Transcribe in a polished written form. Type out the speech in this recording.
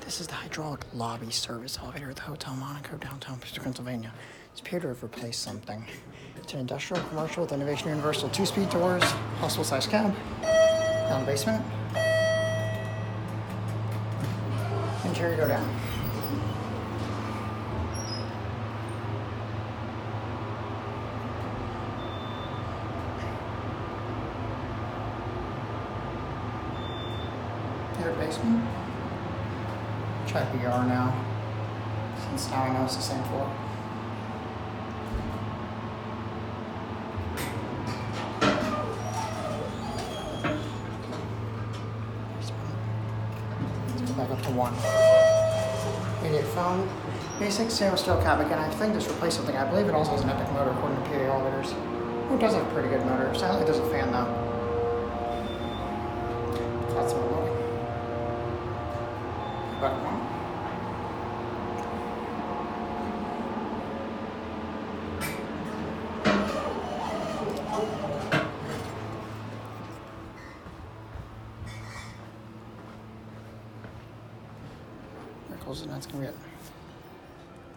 This is the hydraulic lobby service elevator at the Hotel Monaco, downtown Pittsburgh, Pennsylvania. It's appeared to have replaced something. It's an industrial commercial with Innovation Universal 2-speed doors, hospital-sized cab, down basement, interior door down. Here basement. Check BR now, since now I know it's the same floor. Let's go back up to 1. 88 phone. Basic stainless steel cab. Again, I think just replaced something. I believe it also has an epic motor according to PA Elevators. Oh, it does have a pretty good motor. Sadly, it does a fan though. That's my loading. Back 1. Close it, and that's gonna be it.